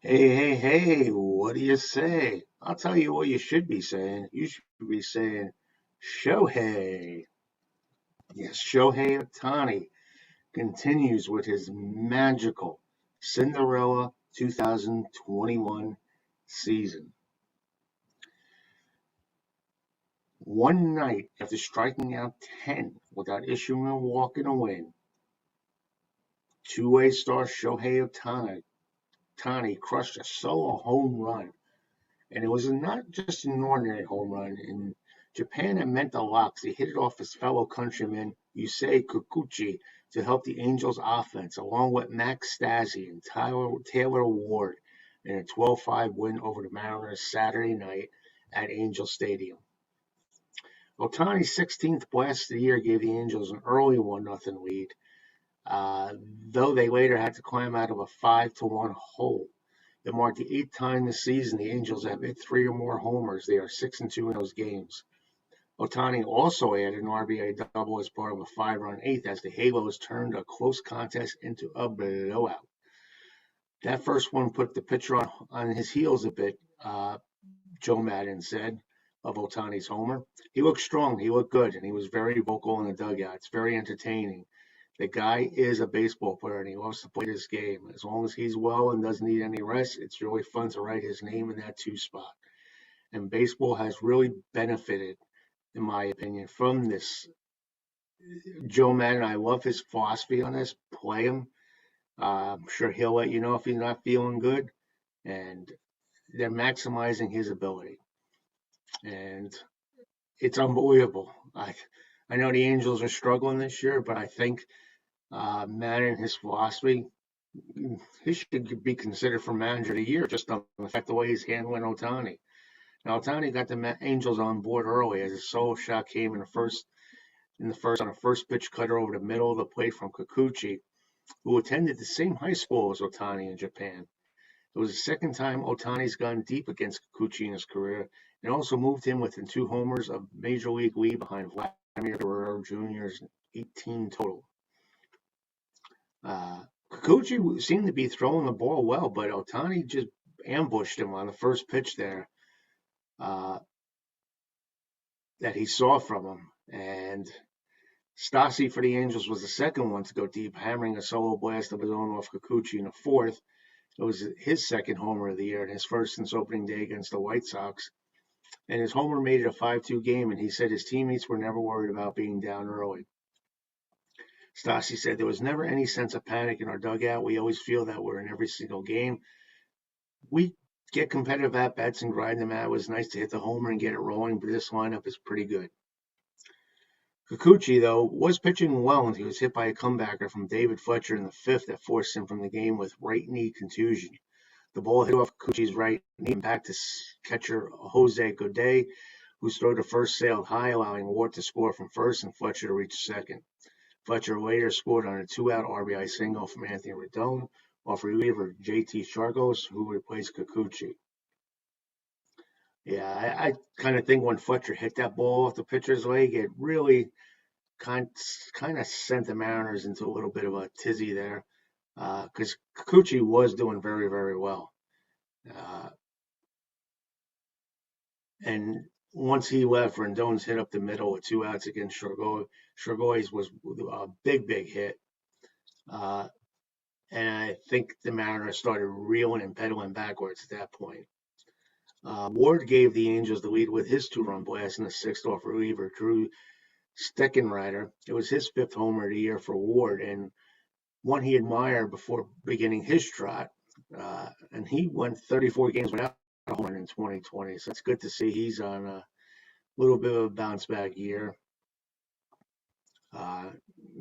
Hey, what do you say? I'll tell you what you should be saying. You should be saying Shohei. Yes, Shohei Ohtani continues with his magical Cinderella 2021 season. One night after striking out 10 without issuing a walk in a win, two-way star Shohei Ohtani crushed a solo home run. And it was not just an ordinary home run. In Japan, it meant a lot 'cause he hit it off his fellow countryman Yusei Kikuchi to help the Angels offense, along with Max Stassi and Taylor Ward in a 12-5 win over the Mariners Saturday night at Angel Stadium. Ohtani's 16th blast of the year gave the Angels an early 1-0 lead, though they later had to climb out of a 5-1 hole. It marked the eighth time this season the Angels have hit three or more homers. They are 6-2 in those games. Ohtani also added an RBI double as part of a 5-run eighth as the Halos turned a close contest into a blowout. That first one put the pitcher on his heels a bit, Joe Madden said of Ohtani's homer. He looked strong, he looked good, and he was very vocal in the dugout. It's very entertaining. The guy is a baseball player and he loves to play this game. As long as he's well and doesn't need any rest, it's really fun to write his name in that two spot. And baseball has really benefited, in my opinion, from this. Joe Madden, I love his philosophy on this. Play him. I'm sure he'll let you know if he's not feeling good. And they're maximizing his ability. And it's unbelievable. I know the Angels are struggling this year, but I think Madden, his philosophy, he should be considered for manager of the year just on the fact the way he's handling Ohtani. Now Ohtani got the Angels on board early as a solo shot came in the first on a first pitch cutter over the middle of the plate from Kikuchi, who attended the same high school as Ohtani in Japan. It was the second time Ohtani's gone deep against Kikuchi in his career, and also moved him within two homers of Major League lead behind Vladimir Guerrero Jr.'s 18 total. Kikuchi seemed to be throwing the ball well, but Ohtani just ambushed him on the first pitch there uh, that he saw from him. And Stassi for the Angels was the second one to go deep, hammering a solo blast of his own off Kikuchi in the fourth. It was his second homer of the year and his first since opening day against the White Sox. And his homer made it a 5-2 game, and he said his teammates were never worried about being down early. Stassi said there was never any sense of panic in our dugout. We always feel that we're in every single game. We get competitive at bats and grind them out. It was nice to hit the homer and get it rolling, but this lineup is pretty good. Kikuchi, though, was pitching well and he was hit by a comebacker from David Fletcher in the fifth that forced him from the game with right knee contusion. The ball hit off Kikuchi's right knee and back to catcher Jose Godet, whose throw to first sailed high, allowing Ward to score from first and Fletcher to reach second. Fletcher later scored on a two-out RBI single from Anthony Rendon off reliever JT Chargos, who replaced Kikuchi. Yeah, I kind of think when Fletcher hit that ball off the pitcher's leg, it really kind of sent the Mariners into a little bit of a tizzy there, because Kikuchi was doing very, very well. And once he left, Rendon's hit up the middle with two outs against Chargois. Chargois was a big, big hit. And I think the Mariners started reeling and pedaling backwards at that point. Ward gave the Angels the lead with his two-run blast in the sixth off reliever Drew Steckenrider. It was his fifth homer of the year for Ward and one he admired before beginning his trot. And he went 34 games without a homer in 2020, so that's good to see. He's on a little bit of a bounce back year.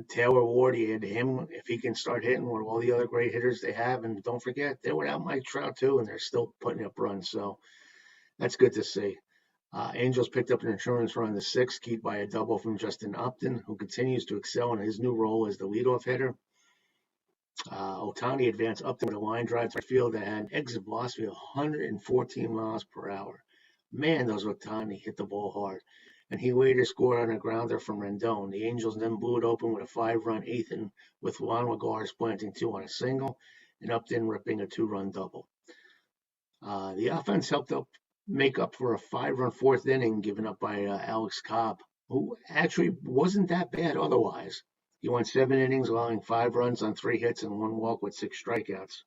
Taylor Ward, he had him if he can start hitting with all the other great hitters they have. And don't forget, they're without Mike Trout too, and they're still putting up runs. So that's good to see. Angels picked up an insurance run in the sixth, keyed by a double from Justin Upton, who continues to excel in his new role as the leadoff hitter. Ohtani advanced Upton with a line drive to right field that had an exit velocity of 114 miles per hour. Man, does Ohtani hit the ball hard. And he later scored on a grounder from Rendon. The Angels then blew it open with a 5-run eighth inning, with Juan Lagares planting two on a single and Upton ripping a 2-run double. The offense helped make up for a 5-run fourth inning given up by Alex Cobb, who actually wasn't that bad otherwise. He went 7 innings, allowing 5 runs on 3 hits and 1 walk with 6 strikeouts.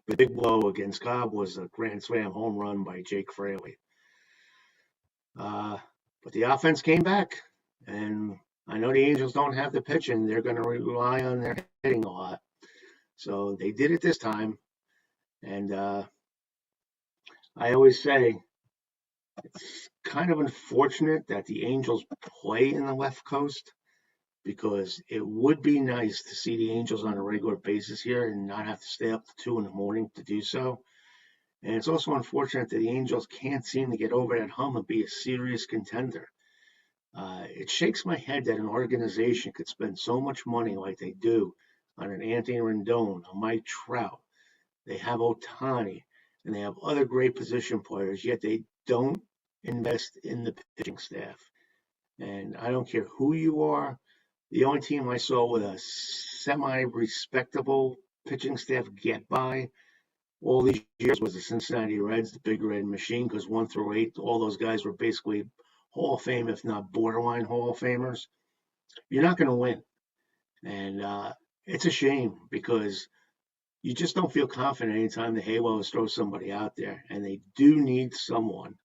The big blow against Cobb was a grand slam home run by Jake Fraley. But the offense came back, and I know the Angels don't have the pitching. They're going to rely on their hitting a lot. So they did it this time. And I always say it's kind of unfortunate that the Angels play in the left coast, because it would be nice to see the Angels on a regular basis here and not have to stay up to 2 in the morning to do so. And it's also unfortunate that the Angels can't seem to get over that hump and be a serious contender. It shakes my head that an organization could spend so much money like they do on an Anthony Rendon, a Mike Trout. They have Ohtani, and they have other great position players, yet they don't invest in the pitching staff. And I don't care who you are. The only team I saw with a semi-respectable pitching staff get by all these years was the Cincinnati Reds, the Big Red Machine, because 1 through 8, all those guys were basically Hall of Fame, if not borderline Hall of Famers. You're not going to win. And it's a shame, because you just don't feel confident anytime the Halos throw somebody out there. And they do need someone,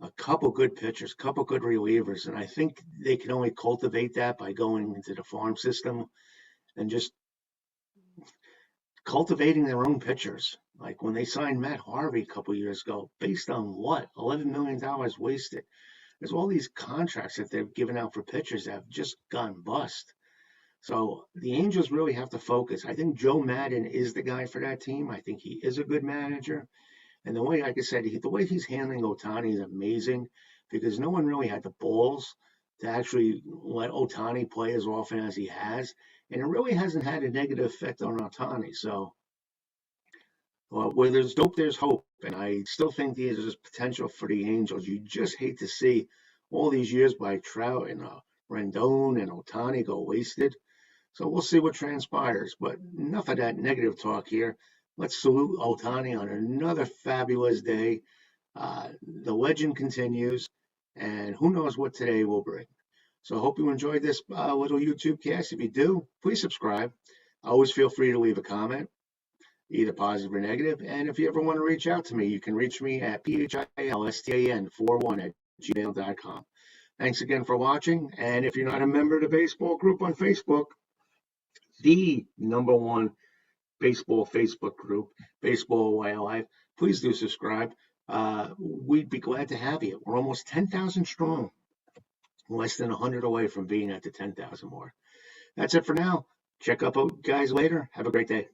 a couple good pitchers, a couple good relievers. And I think they can only cultivate that by going into the farm system and just cultivating their own pitchers. Like when they signed Matt Harvey a couple years ago, based on what? $11 million wasted. There's all these contracts that they've given out for pitchers that have just gone bust. So the Angels really have to focus. I think Joe Maddon is the guy for that team. I think he is a good manager. And the way, like I said, the way he's handling Ohtani is amazing, because no one really had the balls to actually let Ohtani play as often as he has. And it really hasn't had a negative effect on Ohtani. So where there's dope, there's hope. And I still think there's potential for the Angels. You just hate to see all these years by Trout and Rendon and Ohtani go wasted. So we'll see what transpires. But enough of that negative talk here. Let's salute Ohtani on another fabulous day. The legend continues, and who knows what today will bring. So I hope you enjoyed this little YouTube cast. If you do, please subscribe. Always feel free to leave a comment, either positive or negative. And if you ever want to reach out to me, you can reach me at philstan41@gmail.com. Thanks again for watching. And if you're not a member of the baseball group on Facebook, the #1 baseball Facebook group, Baseball Wildlife, please do subscribe. We'd be glad to have you. We're almost 10,000 strong, less than 100 away from being at the 10,000 mark. That's it for now. Check up guys later. Have a great day.